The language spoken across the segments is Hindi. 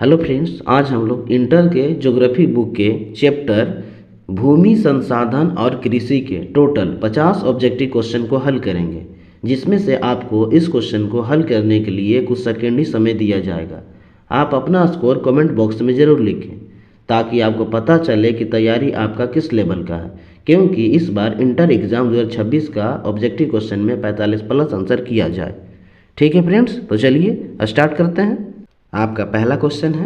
हेलो फ्रेंड्स, आज हम लोग इंटर के ज्योग्राफी बुक के चैप्टर भूमि संसाधन और कृषि के टोटल 50 ऑब्जेक्टिव क्वेश्चन को हल करेंगे, जिसमें से आपको इस क्वेश्चन को हल करने के लिए कुछ सेकेंड ही समय दिया जाएगा। आप अपना स्कोर कमेंट बॉक्स में ज़रूर लिखें ताकि आपको पता चले कि तैयारी आपका किस लेवल का है, क्योंकि इस बार इंटर एग्ज़ाम 2026 का ऑब्जेक्टिव क्वेश्चन में 45 प्लस आंसर किया जाए। ठीक है फ्रेंड्स, तो चलिए स्टार्ट करते हैं। आपका पहला क्वेश्चन है,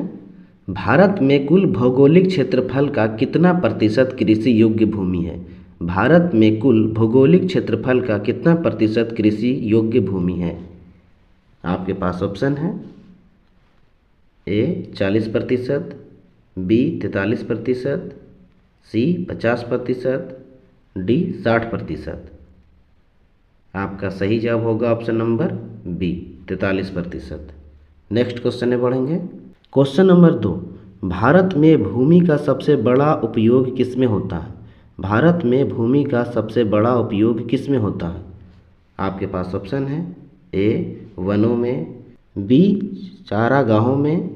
भारत में कुल भौगोलिक क्षेत्रफल का कितना प्रतिशत कृषि योग्य भूमि है? भारत में कुल भौगोलिक क्षेत्रफल का कितना प्रतिशत कृषि योग्य भूमि है? आपके पास ऑप्शन है ए 40%, बी 43%, सी 50%, डी 60%। आपका सही जवाब होगा option number B 43%। Next question में बढ़ेंगे। क्वेश्चन नंबर 2, भारत में भूमि का सबसे बड़ा उपयोग किस में होता है? भारत में भूमि का सबसे बड़ा उपयोग किस में होता है? आपके पास ऑप्शन है ए वनों में, बी चारागाहों में,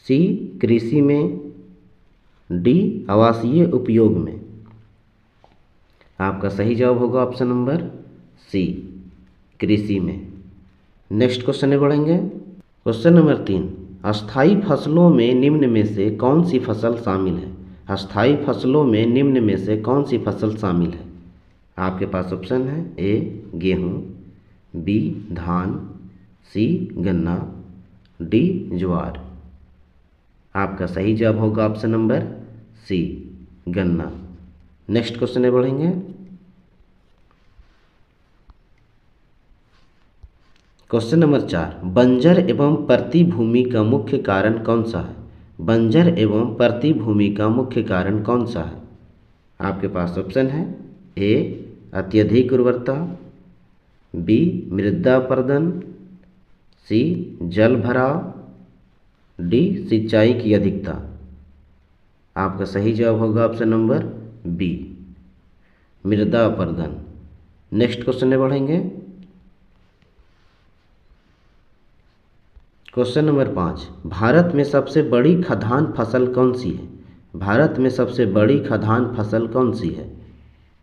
सी कृषि में, डी आवासीय उपयोग में। आपका सही जवाब होगा ऑप्शन नंबर सी कृषि में। नेक्स्ट क्वेश्चन में बढ़ेंगे। क्वेश्चन नंबर 3, अस्थायी फसलों में निम्न में से कौन सी फसल शामिल है? अस्थायी फसलों में निम्न में से कौन सी फसल शामिल है? आपके पास ऑप्शन है ए गेहूँ, बी धान, सी गन्ना, डी ज्वार। आपका सही जवाब होगा ऑप्शन नंबर सी गन्ना। नेक्स्ट क्वेश्चन में बढ़ेंगे। क्वेश्चन नंबर 4, बंजर एवं परती भूमि का मुख्य कारण कौन सा है? बंजर एवं परती भूमि का मुख्य कारण कौन सा है? आपके पास ऑप्शन है ए अत्यधिक उर्वरता, बी मृदा अपरदन, सी जल भराव, डी सिंचाई की अधिकता। आपका सही जवाब होगा ऑप्शन नंबर बी मृदा अपरदन। नेक्स्ट क्वेश्चन में बढ़ेंगे। क्वेश्चन नंबर 5, भारत में सबसे बड़ी खदान फसल कौन सी है? भारत में सबसे बड़ी खदान फसल कौन सी है?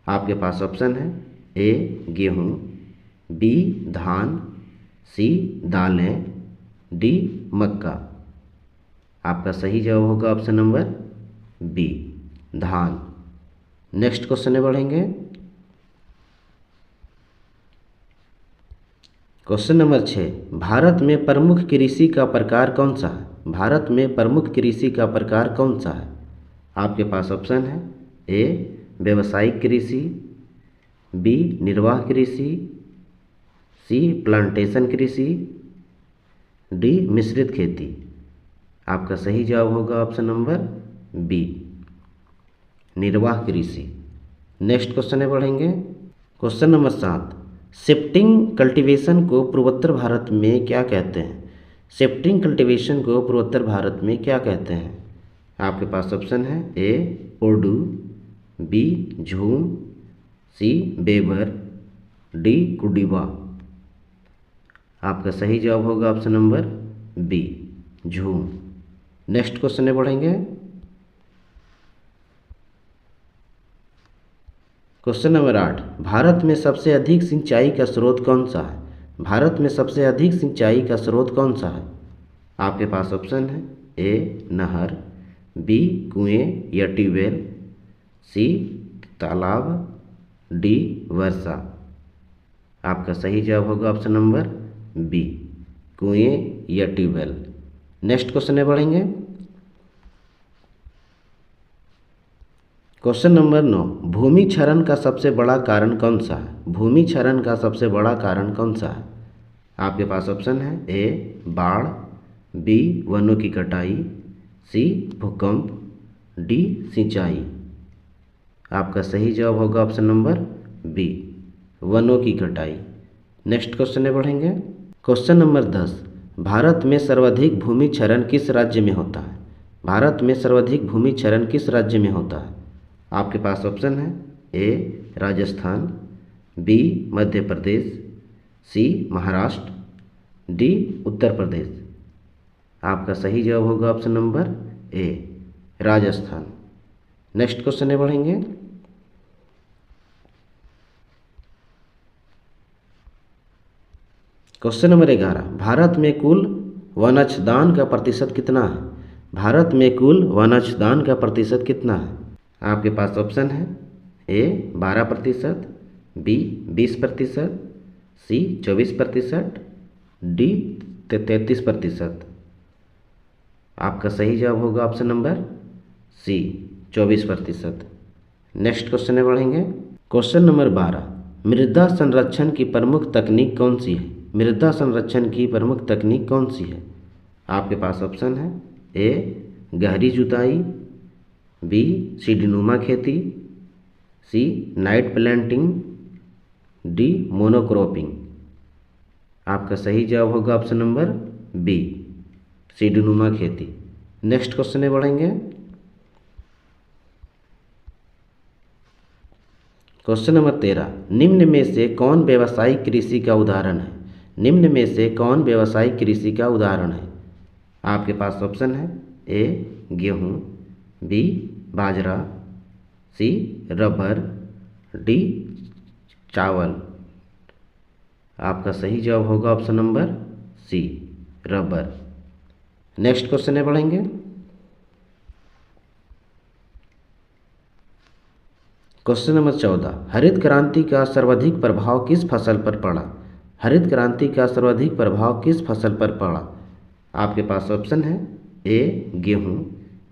आपके पास ऑप्शन है ए गेहूँ, बी धान, सी दालें, डी मक्का। आपका सही जवाब होगा ऑप्शन नंबर बी धान। नेक्स्ट क्वेश्चन में बढ़ेंगे। क्वेश्चन नंबर 6, भारत में प्रमुख कृषि का प्रकार कौन सा है? भारत में प्रमुख कृषि का प्रकार कौन सा है? आपके पास ऑप्शन है ए व्यावसायिक कृषि, बी निर्वाह कृषि, सी प्लांटेशन कृषि, डी मिश्रित खेती। आपका सही जवाब होगा ऑप्शन नंबर बी निर्वाह कृषि। नेक्स्ट क्वेश्चन में बढ़ेंगे। क्वेश्चन नंबर 7, शिफ्टिंग कल्टीवेशन को पूर्वोत्तर भारत में क्या कहते हैं? शिफ्टिंग कल्टीवेशन को पूर्वोत्तर भारत में क्या कहते हैं? आपके पास ऑप्शन है ए ओडू, बी झूम, सी बेबर, डी कुडिवा। आपका सही जवाब होगा ऑप्शन नंबर बी झूम। नेक्स्ट क्वेश्चन में बढ़ेंगे। क्वेश्चन नंबर 8, भारत में सबसे अधिक सिंचाई का स्रोत कौन सा है? भारत में सबसे अधिक सिंचाई का स्रोत कौन सा है? आपके पास ऑप्शन है ए नहर, बी कुएं या ट्यूबवेल, सी तालाब, डी वर्षा। आपका सही जवाब होगा ऑप्शन नंबर बी कुएं या ट्यूबवेल। नेक्स्ट क्वेश्चन में बढ़ेंगे। क्वेश्चन नंबर 9, भूमि क्षरण का सबसे बड़ा कारण कौन सा है? भूमि क्षरण का सबसे बड़ा कारण कौन सा है? आपके पास ऑप्शन है ए बाढ़, बी वनों की कटाई, सी भूकंप, डी सिंचाई। आपका सही जवाब होगा ऑप्शन नंबर बी वनों की कटाई। नेक्स्ट क्वेश्चन में बढ़ेंगे। क्वेश्चन नंबर 10, भारत में सर्वाधिक भूमि क्षरण किस राज्य में होता है? भारत में सर्वाधिक भूमि क्षरण किस राज्य में होता है? आपके पास ऑप्शन है ए राजस्थान, बी मध्य प्रदेश, सी महाराष्ट्र, डी उत्तर प्रदेश। आपका सही जवाब होगा option number A, Rajasthan. Next question में बढ़ेंगे। क्वेश्चन नंबर 11, भारत में कुल वनक्षदान का प्रतिशत कितना है? भारत में कुल वनक्षदान का प्रतिशत कितना है? आपके पास ऑप्शन है ए 12%, बी 20%, सी 24%, डी 33%। आपका सही जवाब होगा option number C 24%। Next question में बढ़ेंगे। क्वेश्चन नंबर 12, मृदा संरक्षण की प्रमुख तकनीक कौन सी है? मृदा संरक्षण की प्रमुख तकनीक कौन सी है? आपके पास ऑप्शन है ए गहरी जुताई, बी सीढ़ीनुमा खेती, सी नाइट प्लांटिंग, डी मोनोक्रॉपिंग। आपका सही जवाब होगा ऑप्शन नंबर बी, सीढ़ीनुमा खेती। नेक्स्ट क्वेश्चन में बढ़ेंगे। क्वेश्चन नंबर 13, निम्न में से कौन व्यावसायिक कृषि का उदाहरण है? निम्न में से कौन व्यावसायिक कृषि का उदाहरण है? आपके पास ऑप्शन है ए गेहूँ, बी बाजरा, सी रबर, डी चावल। आपका सही जवाब होगा option number C, rubber. Next question में बढ़ेंगे। क्वेश्चन नंबर 14, हरित क्रांति का सर्वाधिक प्रभाव किस फसल पर पड़ा? हरित क्रांति का सर्वाधिक प्रभाव किस फसल पर पड़ा? आपके पास ऑप्शन है ए गेहूँ,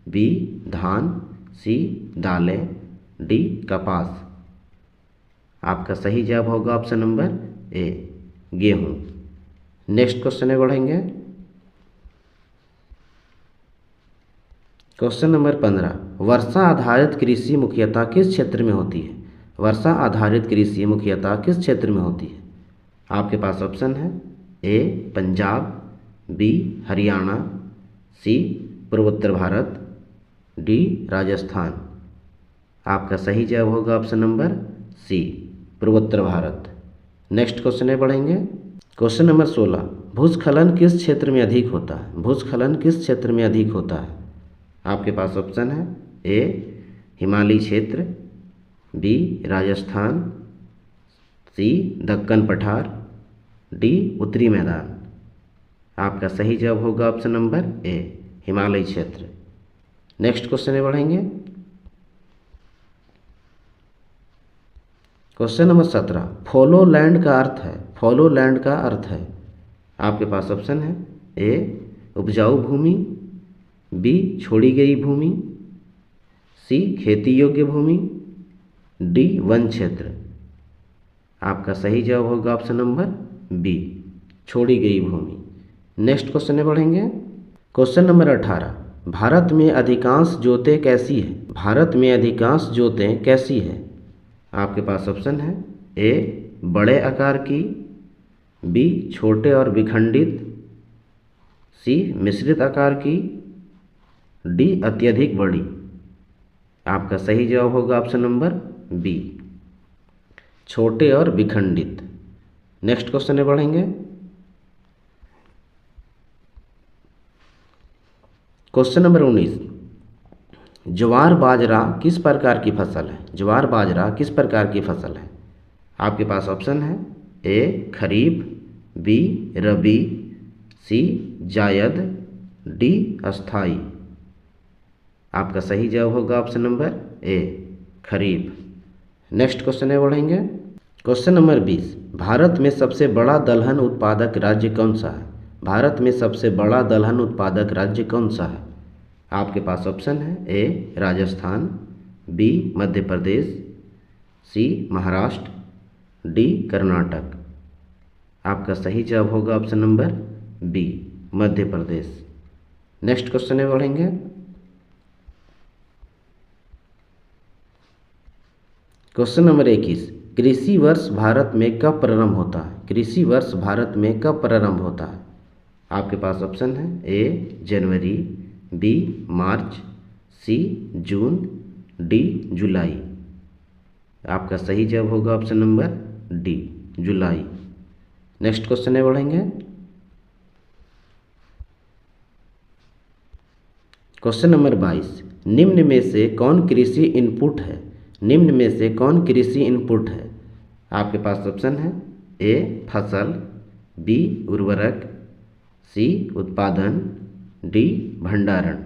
बी धान, सी दालें, डी कपास। आपका सही जवाब होगा ऑप्शन नंबर ए, गेहूँ। नेक्स्ट क्वेश्चन में बढ़ेंगे। क्वेश्चन नंबर 15, वर्षा आधारित कृषि मुख्यतः किस क्षेत्र में होती है? वर्षा आधारित कृषि मुख्यतः किस क्षेत्र में होती है? आपके पास ऑप्शन है ए पंजाब, बी हरियाणा, सी पूर्वोत्तर भारत, डी राजस्थान। आपका सही जवाब होगा ऑप्शन नंबर सी, पूर्वोत्तर भारत। नेक्स्ट क्वेश्चन में बढ़ेंगे। क्वेश्चन नंबर 16, भूस्खलन किस क्षेत्र में अधिक होता है? भूस्खलन किस क्षेत्र में अधिक होता है? आपके पास ऑप्शन है ए हिमालयी क्षेत्र, बी राजस्थान, सी दक्कन पठार, डी उत्तरी मैदान। आपका सही जवाब होगा ऑप्शन नंबर ए, हिमालयी क्षेत्र। नेक्स्ट क्वेश्चन में बढ़ेंगे। क्वेश्चन नंबर 17, फॉलो लैंड का अर्थ है? फॉलो लैंड का अर्थ है। आपके पास ऑप्शन है ए उपजाऊ भूमि, बी छोड़ी गई भूमि, सी खेती योग्य भूमि, डी वन क्षेत्र। आपका सही जवाब होगा ऑप्शन नंबर बी, छोड़ी गई भूमि। नेक्स्ट क्वेश्चन में बढ़ेंगे। क्वेश्चन नंबर 18, भारत में अधिकांश जोतें कैसी है? भारत में अधिकांश जोतें कैसी है? आपके पास ऑप्शन है ए बड़े आकार की, बी छोटे और विखंडित, सी मिश्रित आकार की, डी अत्यधिक बड़ी। आपका सही जवाब होगा ऑप्शन नंबर बी, छोटे और विखंडित। नेक्स्ट क्वेश्चन में बढ़ेंगे। क्वेश्चन नंबर 19, ज्वार बाजरा किस प्रकार की फसल है? ज्वार बाजरा किस प्रकार की फसल है? आपके पास ऑप्शन है ए खरीफ, बी रबी, सी जायद, डी अस्थाई। आपका सही जवाब होगा option number A, kharif. Next question में बढ़ेंगे। क्वेश्चन नंबर 20, भारत में सबसे बड़ा दलहन उत्पादक राज्य कौन सा है? भारत में सबसे बड़ा दलहन उत्पादक राज्य कौन सा है? आपके पास ऑप्शन है ए राजस्थान, बी मध्य प्रदेश, सी महाराष्ट्र, डी कर्नाटक। आपका सही जवाब होगा option number B, Madhya Pradesh. Next question में बढ़ेंगे। क्वेश्चन नंबर 21, कृषि वर्ष भारत में कब प्रारंभ होता है? कृषि वर्ष भारत में कब प्रारंभ होता है? आपके पास ऑप्शन है ए जनवरी, बी मार्च, सी जून, डी जुलाई। आपका सही जवाब होगा ऑप्शन नंबर डी, जुलाई। नेक्स्ट क्वेश्चन में बढ़ेंगे। क्वेश्चन नंबर 22, निम्न में से कौन कृषि इनपुट है? निम्न में से कौन कृषि इनपुट है? आपके पास ऑप्शन है, ए फसल, बी उर्वरक, सी उत्पादन, डी भंडारण।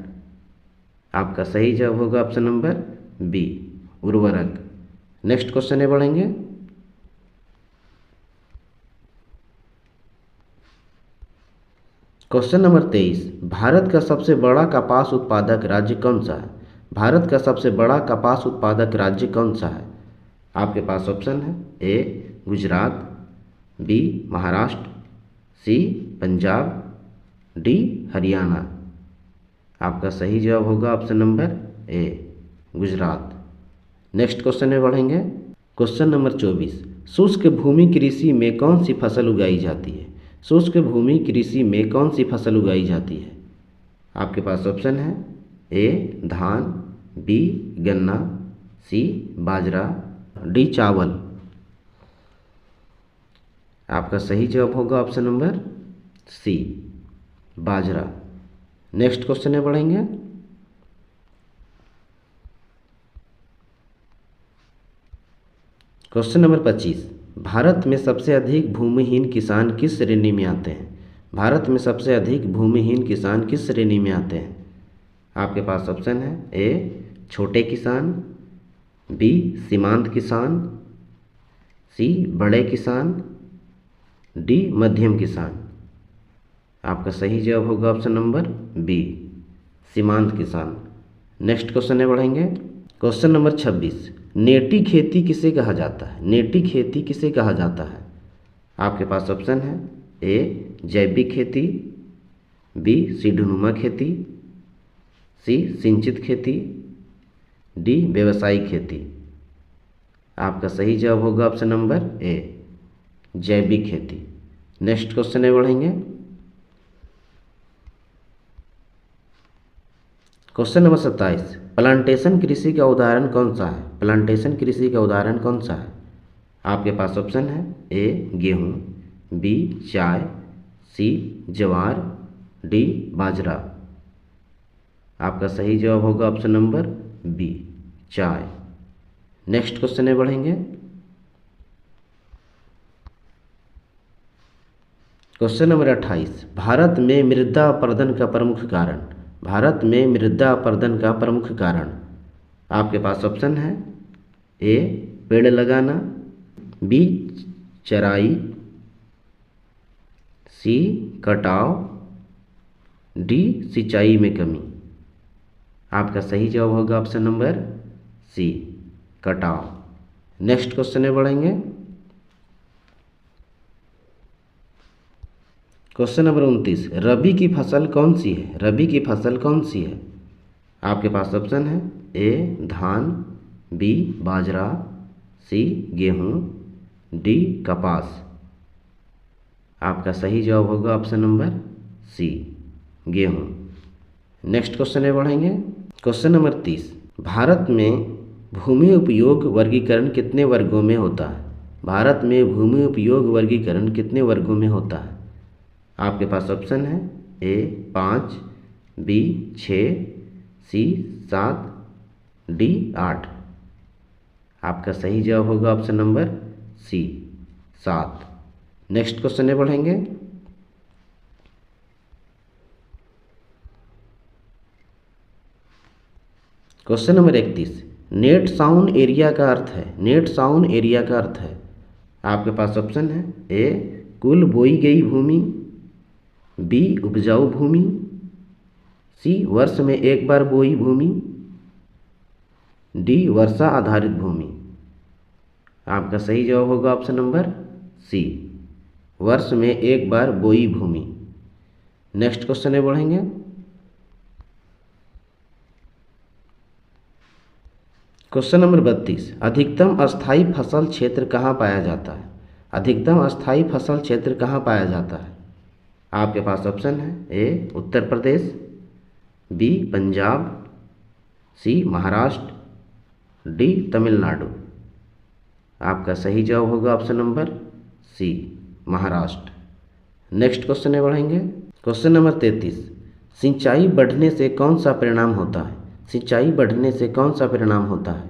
आपका सही जवाब होगा ऑप्शन नंबर बी उर्वरक। नेक्स्ट क्वेश्चन में बढ़ेंगे। क्वेश्चन नंबर 23, भारत का सबसे बड़ा कपास उत्पादक राज्य कौन सा है? भारत का सबसे बड़ा कपास उत्पादक राज्य कौन सा है? आपके पास ऑप्शन है, ए गुजरात, बी महाराष्ट्र, सी पंजाब, डी हरियाणा। आपका सही जवाब होगा option number A Gujarat. Next question में बढ़ेंगे। क्वेश्चन नंबर 24, शुष्क भूमि कृषि में कौन सी फसल उगाई जाती है? शुष्क भूमि कृषि में कौन सी फसल उगाई जाती है? आपके पास ऑप्शन है, ए धान, बी गन्ना, सी बाजरा, डी चावल। आपका सही जवाब होगा ऑप्शन नंबर सी बाजरा। नेक्स्ट क्वेश्चन में बढ़ेंगे। क्वेश्चन नंबर 25, भारत में सबसे अधिक भूमिहीन किसान किस श्रेणी में आते हैं? भारत में सबसे अधिक भूमिहीन किसान किस श्रेणी में आते हैं? आपके पास ऑप्शन है, ए छोटे किसान, बी सीमांत किसान, सी बड़े किसान, डी मध्यम किसान। आपका सही जवाब होगा ऑप्शन नंबर बी सीमांत किसान। नेक्स्ट क्वेश्चन में बढ़ेंगे। क्वेश्चन नंबर 26, नेटी खेती किसे कहा जाता है? नेटी खेती किसे कहा जाता है? आपके पास ऑप्शन है, ए जैविक खेती, बी सीढ़ीनुमा खेती, सी सिंचित खेती, डी व्यावसायिक खेती। आपका सही जवाब होगा ऑप्शन नंबर ए जैविक खेती। नेक्स्ट क्वेश्चन में बढ़ेंगे। क्वेश्चन नंबर 27, प्लांटेशन कृषि का उदाहरण कौन सा है? प्लांटेशन कृषि का उदाहरण कौन सा है? आपके पास ऑप्शन है, ए गेहूँ, बी चाय, सी ज्वार, डी बाजरा। आपका सही जवाब होगा ऑप्शन नंबर बी चाय। नेक्स्ट क्वेश्चन में बढ़ेंगे। क्वेश्चन नंबर 28, भारत में मृदा अपरदन का प्रमुख कारण? भारत में मृदा अपरदन का प्रमुख कारण। आपके पास ऑप्शन है, ए पेड़ लगाना, बी चराई, सी कटाव, डी सिंचाई में कमी। आपका सही जवाब होगा ऑप्शन नंबर सी कटाव। नेक्स्ट क्वेश्चन में बढ़ेंगे। क्वेश्चन नंबर 29, रबी की फसल कौन सी है? रबी की फसल कौन सी है? आपके पास ऑप्शन है, ए धान, बी बाजरा, सी गेहूँ, डी कपास। आपका सही जवाब होगा ऑप्शन नंबर सी गेहूँ। नेक्स्ट क्वेश्चन में बढ़ेंगे। क्वेश्चन नंबर 30, भारत में भूमि उपयोग वर्गीकरण कितने वर्गों में होता है? भारत में भूमि उपयोग वर्गीकरण कितने वर्गों में होता है? आपके पास ऑप्शन है, ए 5, बी 6, सी 7, डी 8। आपका सही जवाब होगा option number C 7। Next question में बढ़ेंगे। Question number 31, net sound area का अर्थ है? नेट साउंड एरिया का अर्थ है। आपके पास ऑप्शन है, ए कुल बोई गई भूमि, बी उपजाऊ भूमि, सी वर्ष में एक बार बोई भूमि, डी वर्षा आधारित भूमि। आपका सही जवाब होगा ऑप्शन नंबर सी वर्ष में एक बार बोई भूमि। नेक्स्ट क्वेश्चन में बढ़ेंगे। क्वेश्चन नंबर 32, अधिकतम अस्थायी फसल क्षेत्र कहाँ पाया जाता है? अधिकतम अस्थायी फसल क्षेत्र कहाँ पाया जाता है? आपके पास ऑप्शन है, A Uttar Pradesh, B Punjab, C Maharashtra, D Tamil Nadu. आपका सही जवाब होगा option number C Maharashtra. Next question में बढ़ेंगे। क्वेश्चन नंबर 33, सिंचाई बढ़ने से कौन सा परिणाम होता है? सिंचाई बढ़ने से कौन सा परिणाम होता है?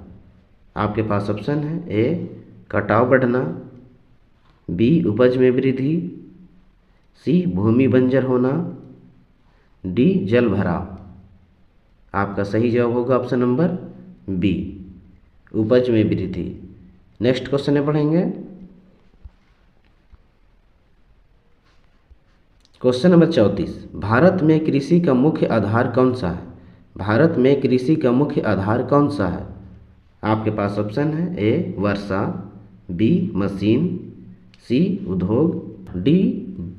आपके पास ऑप्शन है, ए कटाव बढ़ना, बी उपज में वृद्धि, सी भूमि बंजर होना, डी जल भराव। आपका सही जवाब होगा ऑप्शन नंबर बी, उपज में वृद्धि। नेक्स्ट क्वेश्चन में पढ़ेंगे। क्वेश्चन नंबर 34, भारत में कृषि का मुख्य आधार कौन सा है? भारत में कृषि का मुख्य आधार कौन सा है? आपके पास ऑप्शन है, ए वर्षा, बी मशीन, सी उद्योग, डी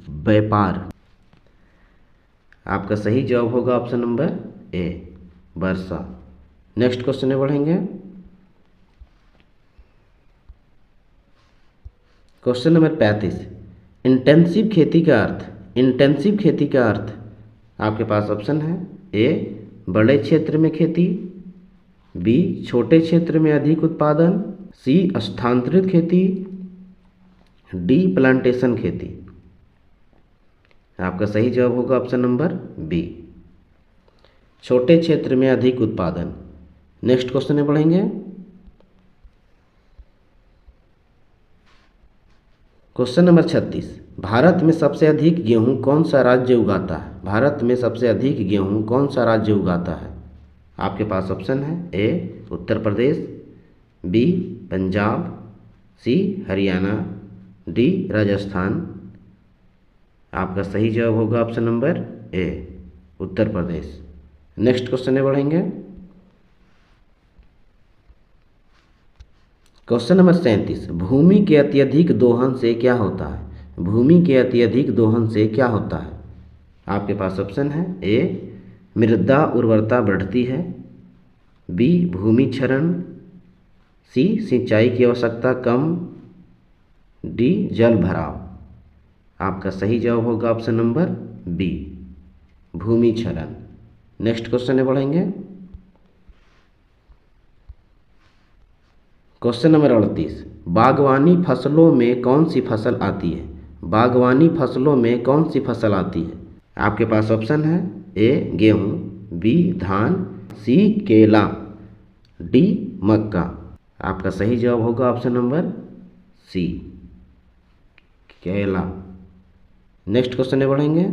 व्यापार। आपका सही जवाब होगा option number A Varsha. Next question में बढ़ेंगे। क्वेश्चन नंबर 35, इंटेंसिव खेती का अर्थ, इंटेंसिव खेती का अर्थ। आपके पास ऑप्शन है, ए बड़े क्षेत्र में खेती, बी छोटे क्षेत्र में अधिक उत्पादन, सी स्थानांतरित खेती, डी प्लांटेशन खेती। आपका सही जवाब होगा ऑप्शन नंबर बी, छोटे क्षेत्र में अधिक उत्पादन। नेक्स्ट क्वेश्चन में पढ़ेंगे। क्वेश्चन नंबर 36, भारत में सबसे अधिक गेहूं कौन सा राज्य उगाता है? भारत में सबसे अधिक गेहूं कौन सा राज्य उगाता है? आपके पास ऑप्शन है, A Uttar Pradesh, B Punjab, C Haryana, D Rajasthan. आपका सही जवाब होगा option number A Uttar Pradesh. Next question में बढ़ेंगे। क्वेश्चन नंबर 37, भूमि के अत्यधिक दोहन से क्या होता है? भूमि के अत्यधिक दोहन से क्या होता है? आपके पास ऑप्शन है, ए मृदा उर्वरता बढ़ती है, बी भूमि क्षरण, सी सिंचाई की आवश्यकता कम, डी जल भराव। आपका सही जवाब होगा ऑप्शन नंबर बी भूमि क्षरण। नेक्स्ट क्वेश्चन में बढ़ेंगे। क्वेश्चन नंबर 38, बागवानी फसलों में कौन सी फसल आती है? बागवानी फसलों में कौन सी फसल आती है? आपके पास ऑप्शन है, ए गेहूँ, बी धान, सी केला, डी मक्का। आपका सही जवाब होगा ऑप्शन नंबर सी केला। नेक्स्ट क्वेश्चन में बढ़ेंगे।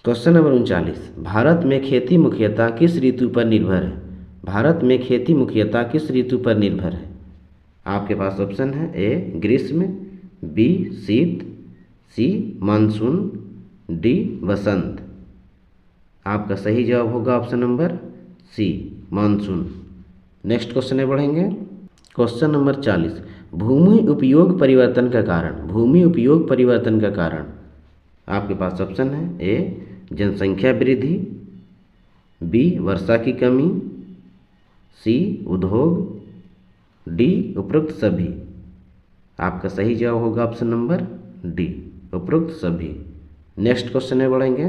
क्वेश्चन नंबर 39, भारत में खेती मुख्यतः किस ऋतु पर निर्भर है? भारत में खेती मुख्यतः किस ऋतु पर निर्भर है? आपके पास ऑप्शन है, ए ग्रीष्म, बी शीत, सी मानसून, डी बसंत। आपका सही जवाब होगा option number C monsoon. Next question में बढ़ेंगे। क्वेश्चन नंबर 40, भूमि उपयोग परिवर्तन का कारण, भूमि उपयोग परिवर्तन का कारण। आपके पास ऑप्शन है, ए जनसंख्या वृद्धि, बी वर्षा की कमी, सी उद्योग, डी उपरोक्त सभी। आपका सही जवाब होगा ऑप्शन नंबर डी उपरोक्त सभी। नेक्स्ट क्वेश्चन में बढ़ेंगे।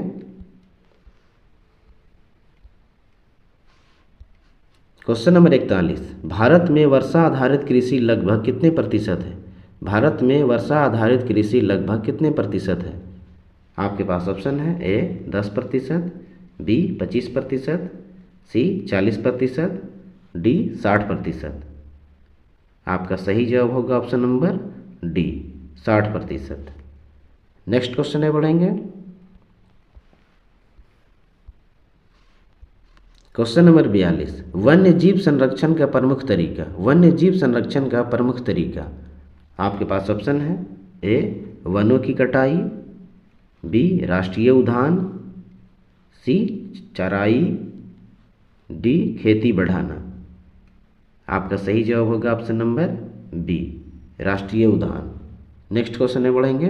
क्वेश्चन नंबर 41, भारत में वर्षा आधारित कृषि लगभग कितने प्रतिशत है? भारत में वर्षा आधारित कृषि लगभग कितने प्रतिशत है? आपके पास ऑप्शन है, ए 10%, बी 25%, सी 40%, डी 60%। आपका सही जवाब होगा option number D 60%। Next question में बढ़ेंगे। क्वेश्चन नंबर 42, वन्य जीव संरक्षण का प्रमुख तरीका, वन्य जीव संरक्षण का प्रमुख तरीका। आपके पास ऑप्शन है, ए वनों की कटाई, बी राष्ट्रीय उद्यान, सी चराई, डी खेती बढ़ाना। आपका सही जवाब होगा ऑप्शन नंबर बी राष्ट्रीय उद्यान। नेक्स्ट क्वेश्चन में बढ़ेंगे।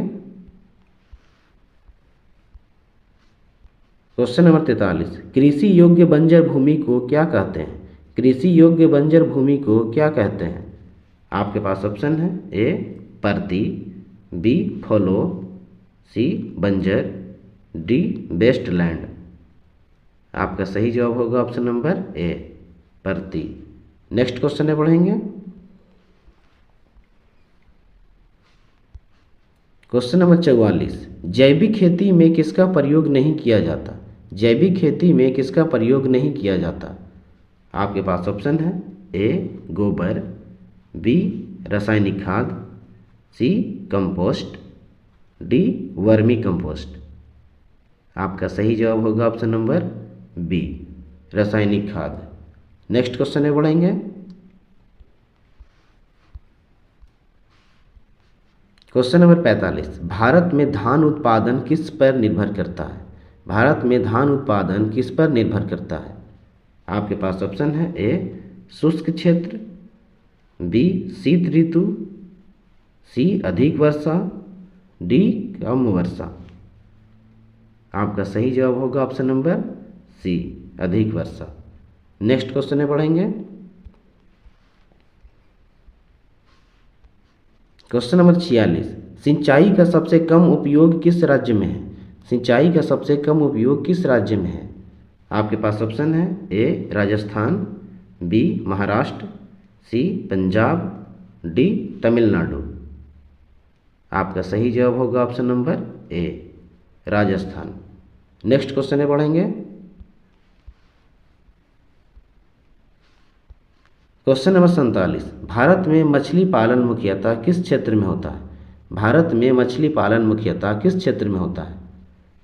क्वेश्चन नंबर 43, कृषि योग्य बंजर भूमि को क्या कहते हैं? कृषि योग्य बंजर भूमि को क्या कहते हैं? आपके पास ऑप्शन है, ए परती, बी फॉलो, सी बंजर, डी वेस्टलैंड। आपका सही जवाब होगा ऑप्शन नंबर ए परती। नेक्स्ट क्वेश्चन में बढ़ेंगे। क्वेश्चन नंबर 44, जैविक खेती में किसका प्रयोग नहीं किया जाता? जैविक खेती में किसका प्रयोग नहीं किया जाता? आपके पास ऑप्शन है, ए गोबर, बी रासायनिक खाद, सी कंपोस्ट, डी वर्मी कंपोस्ट। आपका सही जवाब होगा ऑप्शन नंबर बी रासायनिक खाद। नेक्स्ट क्वेश्चन में बढ़ेंगे। क्वेश्चन नंबर 45, भारत में धान उत्पादन किस पर निर्भर करता है? भारत में धान उत्पादन किस पर निर्भर करता है? आपके पास ऑप्शन है, ए शुष्क क्षेत्र, बी शीत ऋतु, सी अधिक वर्षा, डी कम वर्षा। आपका सही जवाब होगा ऑप्शन नंबर सी अधिक वर्षा। नेक्स्ट क्वेश्चन में बढ़ेंगे। क्वेश्चन नंबर 46, सिंचाई का सबसे कम उपयोग किस राज्य में है? सिंचाई का सबसे कम उपयोग किस राज्य में है? आपके पास ऑप्शन है, ए राजस्थान, बी महाराष्ट्र, सी पंजाब, डी तमिलनाडु। आपका सही जवाब होगा option number A Rajasthan. Next question में बढ़ेंगे। क्वेश्चन नंबर 47, भारत में मछली पालन मुख्यतः किस क्षेत्र में होता है? भारत में मछली पालन मुख्यतः किस क्षेत्र में होता है?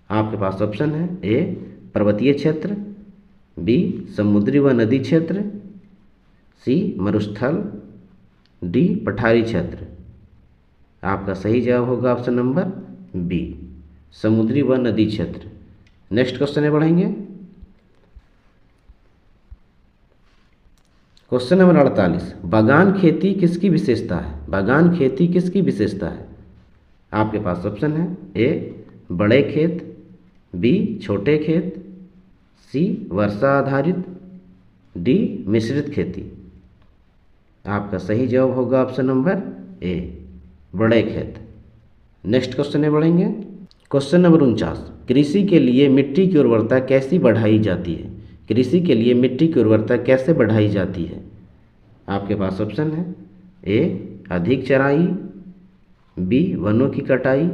आपके पास ऑप्शन है, ए पर्वतीय क्षेत्र, बी समुद्री व नदी क्षेत्र, सी मरुस्थल, डी पठारी क्षेत्र। आपका सही जवाब होगा ऑप्शन नंबर बी समुद्री व नदी क्षेत्र। नेक्स्ट क्वेश्चन में बढ़ेंगे। क्वेश्चन नंबर 48, बागान खेती किसकी विशेषता है? बागान खेती किसकी विशेषता है? आपके पास ऑप्शन है, ए बड़े खेत, बी छोटे खेत, सी वर्षा आधारित, डी मिश्रित खेती। आपका सही जवाब होगा ऑप्शन नंबर ए बड़े खेत। नेक्स्ट क्वेश्चन में बढ़ेंगे। क्वेश्चन नंबर 49, कृषि के लिए मिट्टी की उर्वरता कैसी बढ़ाई जाती है? कृषि के लिए मिट्टी की उर्वरता कैसे बढ़ाई जाती है? आपके पास ऑप्शन है, ए अधिक चराई, बी वनों की कटाई,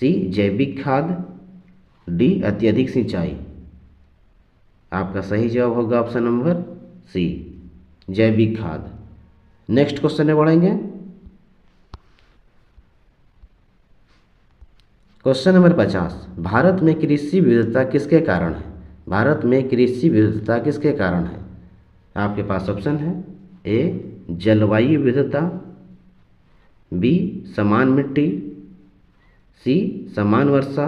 सी जैविक खाद, डी अत्यधिक सिंचाई। आपका सही जवाब होगा ऑप्शन नंबर सी जैविक खाद। नेक्स्ट क्वेश्चन में बढ़ेंगे। क्वेश्चन नंबर 50, भारत में कृषि विविधता किसके कारण है? भारत में कृषि विविधता किसके कारण है? आपके पास ऑप्शन है, ए जलवायु विविधता, बी समान मिट्टी, सी समान वर्षा,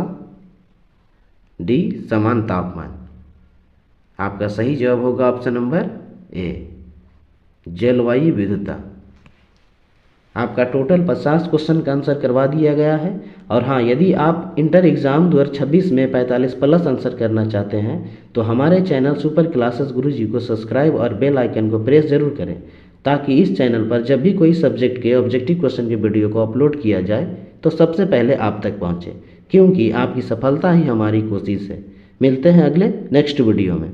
डी समान तापमान। आपका सही जवाब होगा ऑप्शन नंबर ए जलवायु विविधता। आपका टोटल 50 क्वेश्चन का आंसर करवा दिया गया है। और हाँ, यदि आप इंटर एग्ज़ाम 2026 में 45 प्लस आंसर करना चाहते हैं तो हमारे चैनल सुपर क्लासेस गुरुजी को सब्सक्राइब और बेल आइकन को प्रेस जरूर करें, ताकि इस चैनल पर जब भी कोई सब्जेक्ट के ऑब्जेक्टिव क्वेश्चन की वीडियो को अपलोड किया जाए तो सबसे पहले आप तक पहुँचे, क्योंकि आपकी सफलता ही हमारी कोशिश है। मिलते हैं अगले नेक्स्ट वीडियो में।